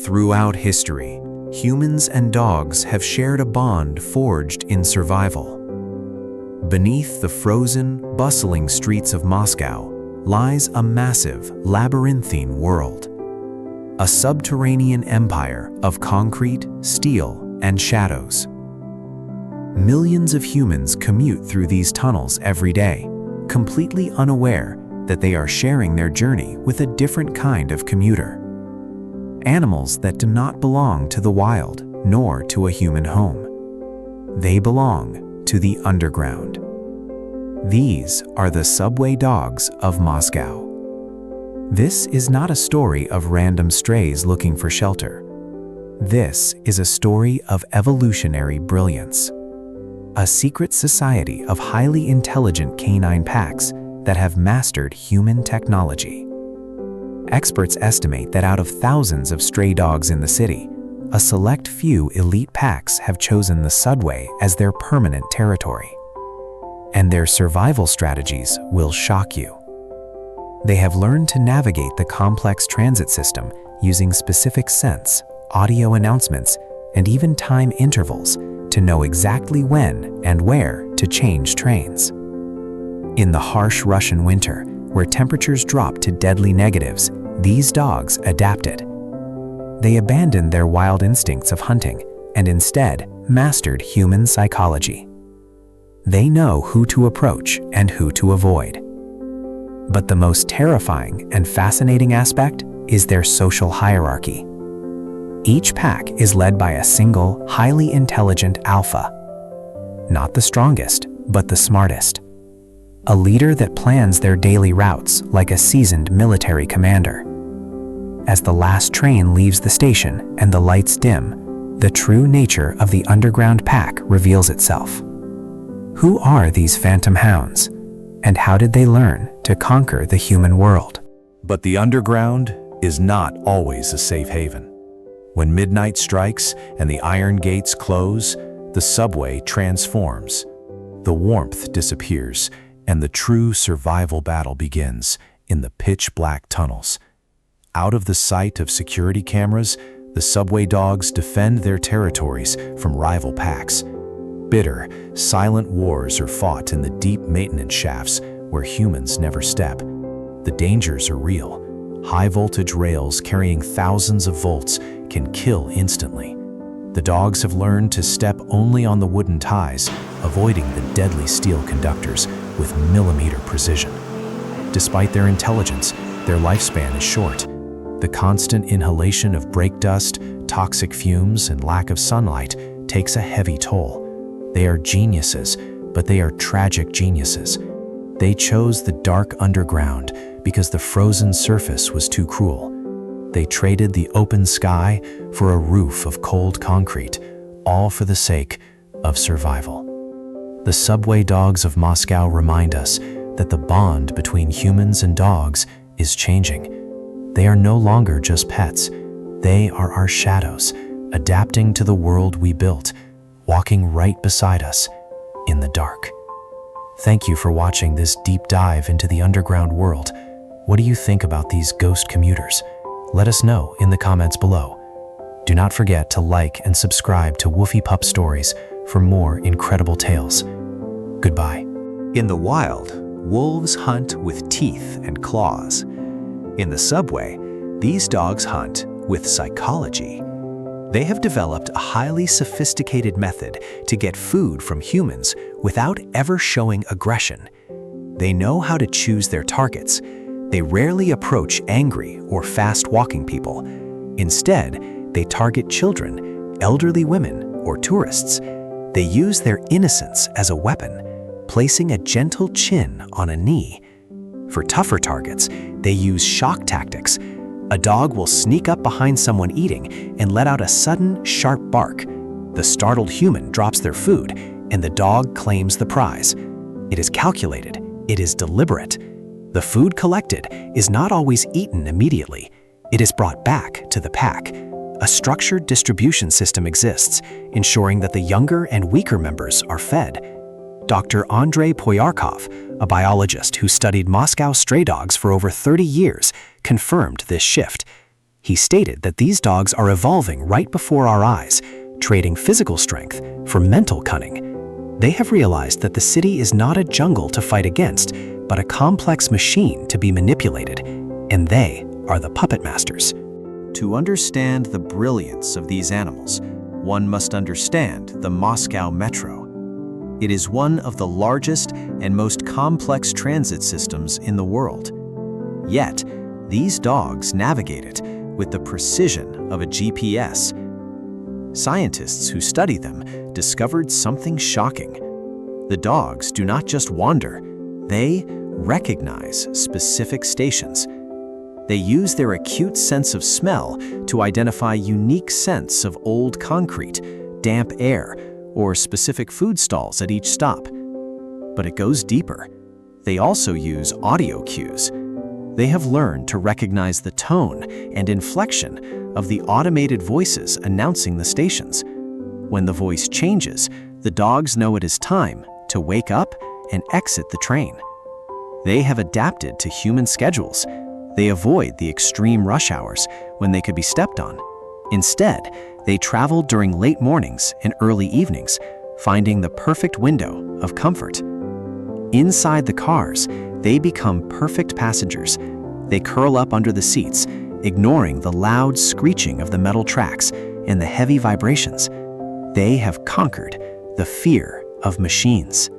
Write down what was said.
Throughout history, humans and dogs have shared a bond forged in survival. Beneath the frozen, bustling streets of Moscow lies a massive, labyrinthine world. A subterranean empire of concrete, steel, and shadows. Millions of humans commute through these tunnels every day, completely unaware that they are sharing their journey with a different kind of commuter. Animals that do not belong to the wild, nor to a human home. They belong to the underground. These are the subway dogs of Moscow. This is not a story of random strays looking for shelter. This is a story of evolutionary brilliance. A secret society of highly intelligent canine packs that have mastered human technology. Experts estimate that out of thousands of stray dogs in the city, a select few elite packs have chosen the subway as their permanent territory. And their survival strategies will shock you. They have learned to navigate the complex transit system using specific scents, audio announcements, and even time intervals to know exactly when and where to change trains. In the harsh Russian winter, where temperatures dropped to deadly negatives, these dogs adapted. They abandoned their wild instincts of hunting and instead mastered human psychology. They know who to approach and who to avoid. But the most terrifying and fascinating aspect is their social hierarchy. Each pack is led by a single, highly intelligent alpha. Not the strongest, but the smartest. A leader that plans their daily routes like a seasoned military commander. As the last train leaves the station and the lights dim, the true nature of the underground pack reveals itself. Who are these phantom hounds, and how did they learn to conquer the human world? But the underground is not always a safe haven. When midnight strikes and the iron gates close, the subway transforms. The warmth disappears, and the true survival battle begins in the pitch-black tunnels. Out of the sight of security cameras, the subway dogs defend their territories from rival packs. Bitter, silent wars are fought in the deep maintenance shafts where humans never step. The dangers are real. High-voltage rails carrying thousands of volts can kill instantly. The dogs have learned to step only on the wooden ties, avoiding the deadly steel conductors with millimeter precision. Despite their intelligence, their lifespan is short. The constant inhalation of brake dust, toxic fumes, and lack of sunlight takes a heavy toll. They are geniuses, but they are tragic geniuses. They chose the dark underground because the frozen surface was too cruel. They traded the open sky for a roof of cold concrete, all for the sake of survival. The subway dogs of Moscow remind us that the bond between humans and dogs is changing. They are no longer just pets. They are our shadows, adapting to the world we built, walking right beside us in the dark. Thank you for watching this deep dive into the underground world. What do you think about these ghost commuters? Let us know in the comments below. Do not forget to like and subscribe to Wuffy Pup Stories for more incredible tales. Goodbye. In the wild, wolves hunt with teeth and claws. In the subway, these dogs hunt with psychology. They have developed a highly sophisticated method to get food from humans without ever showing aggression. They know how to choose their targets. They rarely approach angry or fast-walking people. Instead, they target children, elderly women, or tourists. They use their innocence as a weapon, placing a gentle chin on a knee. For tougher targets, they use shock tactics. A dog will sneak up behind someone eating and let out a sudden, sharp bark. The startled human drops their food, and the dog claims the prize. It is calculated. It is deliberate. The food collected is not always eaten immediately. It is brought back to the pack. A structured distribution system exists, ensuring that the younger and weaker members are fed. Dr. Andrei Poyarkov, a biologist who studied Moscow stray dogs for over 30 years, confirmed this shift. He stated that these dogs are evolving right before our eyes, trading physical strength for mental cunning. They have realized that the city is not a jungle to fight against, but a complex machine to be manipulated, and they are the puppet masters. To understand the brilliance of these animals, one must understand the Moscow Metro. It is one of the largest and most complex transit systems in the world. Yet, these dogs navigate it with the precision of a GPS. Scientists who study them discovered something shocking. The dogs do not just wander, they recognize specific stations. They use their acute sense of smell to identify unique scents of old concrete, damp air, or specific food stalls at each stop. But it goes deeper. They also use audio cues. They have learned to recognize the tone and inflection of the automated voices announcing the stations. When the voice changes, the dogs know it is time to wake up and exit the train. They have adapted to human schedules. They avoid the extreme rush hours when they could be stepped on. Instead, they travel during late mornings and early evenings, finding the perfect window of comfort. Inside the cars, they become perfect passengers. They curl up under the seats, ignoring the loud screeching of the metal tracks and the heavy vibrations. They have conquered the fear of machines.